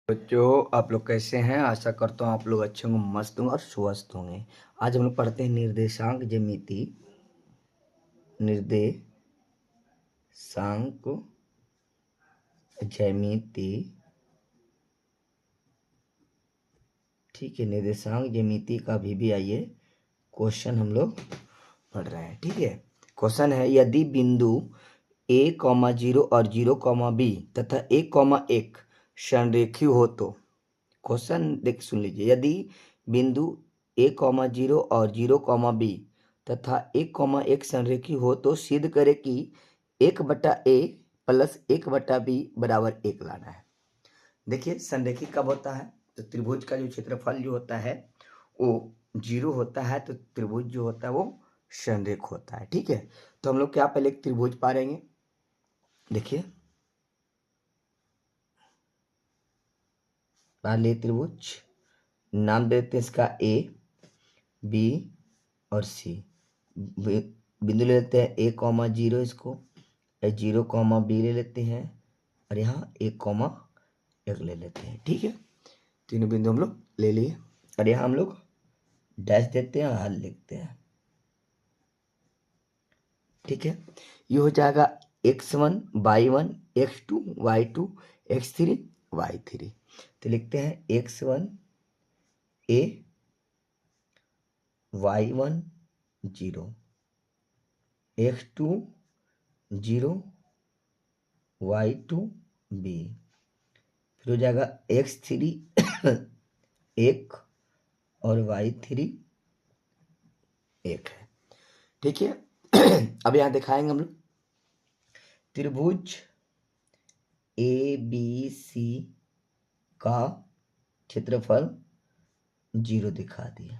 बच्चों, आप लोग कैसे हैं? आशा करता हूँ आप लोग अच्छे होंगे, मस्त होंगे और स्वस्थ होंगे। आज हम लोग पढ़ते हैं निर्देशांक ज्यामिति। निर्देशांक ज्यामिति, ठीक है। निर्देशांक ज्यामिति का भी आइए क्वेश्चन हम लोग पढ़ रहे हैं, ठीक है। क्वेश्चन है, यदि बिंदु a,0 और 0,b तथा 1,1 संरेखी हो तो। क्वेश्चन देख सुन लीजिए। यदि बिंदु a,0 और 0,b तथा 1,1 संरेखी हो तो सिद्ध करे कि 1/a प्लस 1/b बराबर 1 लाना है। देखिए, संरेखी कब होता है? तो त्रिभुज का जो क्षेत्रफल जो होता है वो 0 होता है, तो त्रिभुज जो होता है वो संरेख होता है, ठीक है। तो हम लोग क्या पहले एक त्रिभुज पाएंगे। देखिए, पहले त्रिभुज नाम देते हैं इसका ए, बी और सी। बिंदु ले लेते हैं 1,0, इसको 0,b ले लेते हैं और यहाँ 1,1 ले लेते हैं, ठीक है। तीनों बिंदु हम लोग ले लिए और यहाँ हम लोग डैश देते हैं और हल लिखते हैं, ठीक है। ये हो जाएगा x1 y1 x2 y2 x3 y3। तो लिखते हैं x1 a y1 0 x2 0 y2 b, फिर हो जाएगा x3 1 और y3 1 है, ठीक है। अब यहाँ दिखाएंगे हम लोग त्रिभुज ए बी सी का क्षेत्रफल 0 दिखा दिया,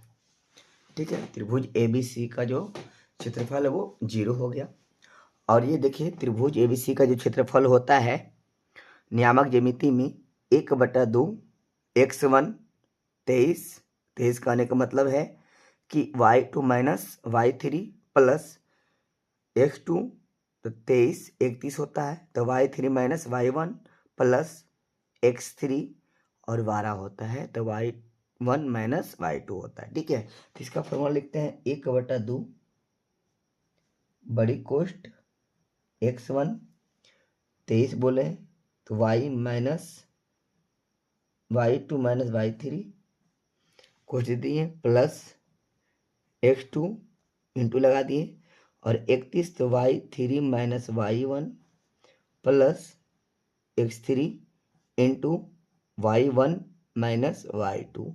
ठीक है। त्रिभुज ए बी सी का जो क्षेत्रफल है वो 0 हो गया। और ये देखिए, त्रिभुज ए बी सी का जो क्षेत्रफल होता है नियामक ज्यामिति में 1/2 x1 23 कहने का मतलब है कि y2 minus y3 plus x2, तो 23 31 होता है, तो y3 minus y1 plus x3 और 12 होता है, तो y1 माइनस y2 होता है, ठीक है। तो इसका फॉर्मूला लिखते हैं 1/2 बड़ी कोष्ट x1 23 बोले तो y minus y2 minus y3 कोष्ट दिए प्लस x2 इंटू लगा दिए और 31, तो y3 minus y1 plus x3 into y1 minus y2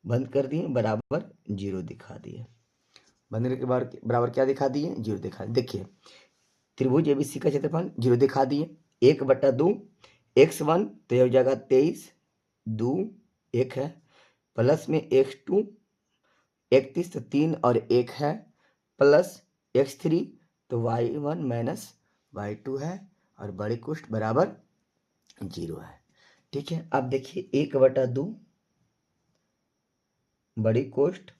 बंद कर दिए, बराबर 0 दिखा दिए। बंद करने के बाद बराबर क्या दिखा दिए? 0 दिखा। देखिए, त्रिभुज एबीसी का क्षेत्रफल 0 दिखा दिए। 1/2 x1 तो यह हो जाएगा 23 2 1 है, प्लस में x2 31 तो 3 और 1 है, प्लस x3 तो y1 माइनस y2 है और बड़ी कोष्ट बराबर 0 है, ठीक है। अब देखिए 1/2 बड़ी कोष्ट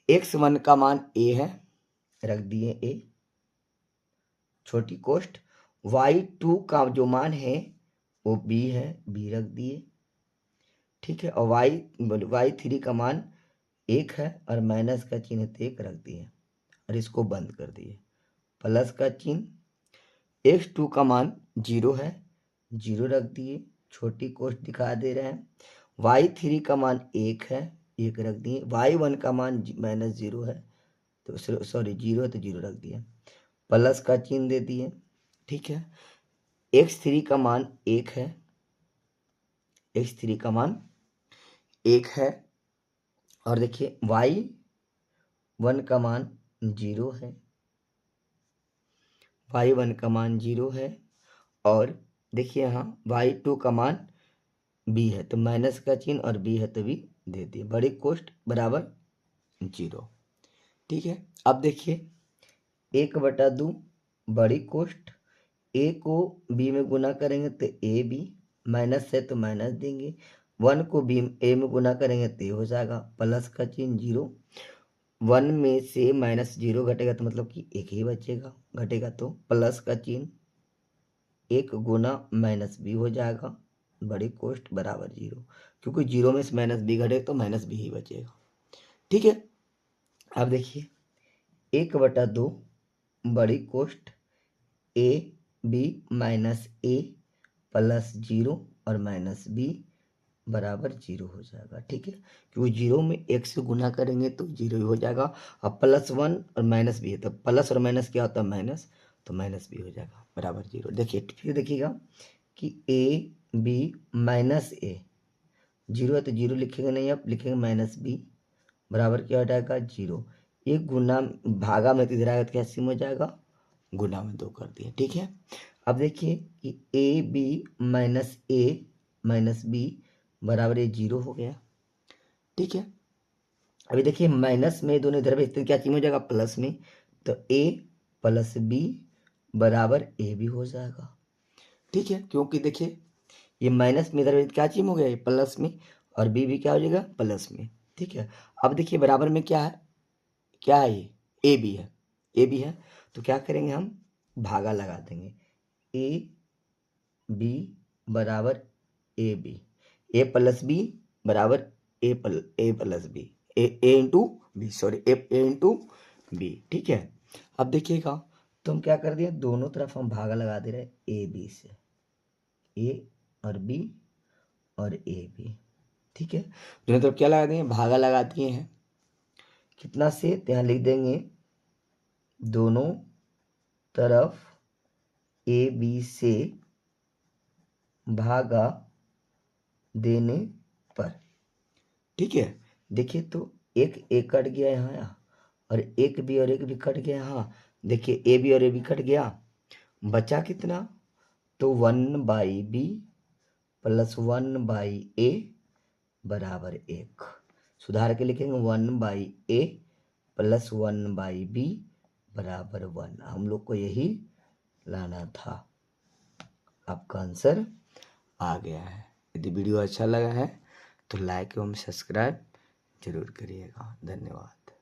x1 का मान a है, रख दिए a, छोटी कोष्ट y2 का जो मान है वो b है, b रख दिए, ठीक है। और y3 का मान 1 है और माइनस का चिन्ह 1 रख दिए और इसको बंद कर दिए, प्लस का चिन्ह। x2 का मान 0 है, 0 रख दिए, छोटी कोष्ट दिखा दे रहे हैं। y3 का मान 1 है, 1 रख दिए। y1 का मान माइनस 0 है, तो सॉरी 0 है तो 0 रख दिए, प्लस का चिन्ह दे दिए, ठीक है। x3 का मान 1 है, x3 का मान 1 है और देखिए y1 का मान 0 है, y1 का मान 0 है और देखिए यहाँ y2 का मान b है, तो माइनस का चिन्ह और b है तो b दे दिए, बड़ी कोष्ट बराबर 0, ठीक है। अब देखिए 1/2 बड़ी कोष्ट a को b में गुना करेंगे तो a b, माइनस है तो माइनस देंगे, 1 को b a में गुना करेंगे तो ये हो जाएगा, प्लस का चिन्ह 0, 1 में से माइनस 0 घटेगा तो मतलब कि 1 ही बचेगा, घटेगा तो प्लस का चिन्ह 1 गुना माइनस b हो जाएगा बड़ी कोष्ट बराबर 0, क्योंकि 0 में से माइनस बी घटेगा तो माइनस बी ही बचेगा। ठीक है, अब देखिए 1/2 बड़ी कोष्ट A B minus A plus 0 और माइनस बी बराबर 0 हो जाएगा। ठीक है, क्योंकि 0 में 1 से गुना करेंगे तो 0 ही हो जाएगा। अब +1 और माइनस भी है, तो प्लस और माइनस क्या होता है माइनस, तो माइनस भी हो जाएगा बराबर 0। देखिए फिर देखिएगा कि ए बी माइनस ए, 0 है तो 0 लिखेंगे नहीं, अब लिखेंगे माइनस बी बराबर क्या हो जाएगा 0। ये गुना भागा में तो इधर आएगा तो क्या सिम हो जाएगा, गुना में 2 कर दिए। ठीक है, अब देखिए कि a B minus a minus b बराबर ये 0 हो गया। ठीक है, अभी देखिए माइनस में दोनों इधर भेजते हैं क्या चिन्ह हो जाएगा प्लस में, तो ए प्लस बी बराबर ए भी हो जाएगा। ठीक है, क्योंकि देखिए ये माइनस में इधर क्या चिन्ह हो गया, ये प्लस में, और बी भी क्या हो जाएगा प्लस में। ठीक है, अब देखिए बराबर में क्या है, क्या है ये ए बी है, ए बी है, तो क्या करेंगे हम भागा लगा देंगे, ए बी बराबर a b, a plus b बराबर a plus b, a into b, sorry a into b. ठीक है, अब देखिएगा तो हम क्या कर दिए, दोनों तरफ हम भागा लगा दे रहे ए बी से, ए और बी और ए बी। ठीक है, दोनों तरफ क्या लगा देंगे, भागा लगा दिए हैं, कितना से, तो यहाँ लिख देंगे दोनों तरफ ए बी से भागा देने पर। ठीक है, देखिए तो एक कट गया यहाँ, और एक भी और एक भी कट गया यहाँ। देखिए ए बी और ए बी कट गया, बचा कितना, तो 1/b प्लस 1/a बराबर 1। सुधार के लिखेंगे 1/a प्लस 1/b बराबर 1। हम लोग को यही लाना था, आपका आंसर आ गया है। यदि वीडियो अच्छा लगा है तो लाइक एवं सब्सक्राइब जरूर करिएगा। धन्यवाद।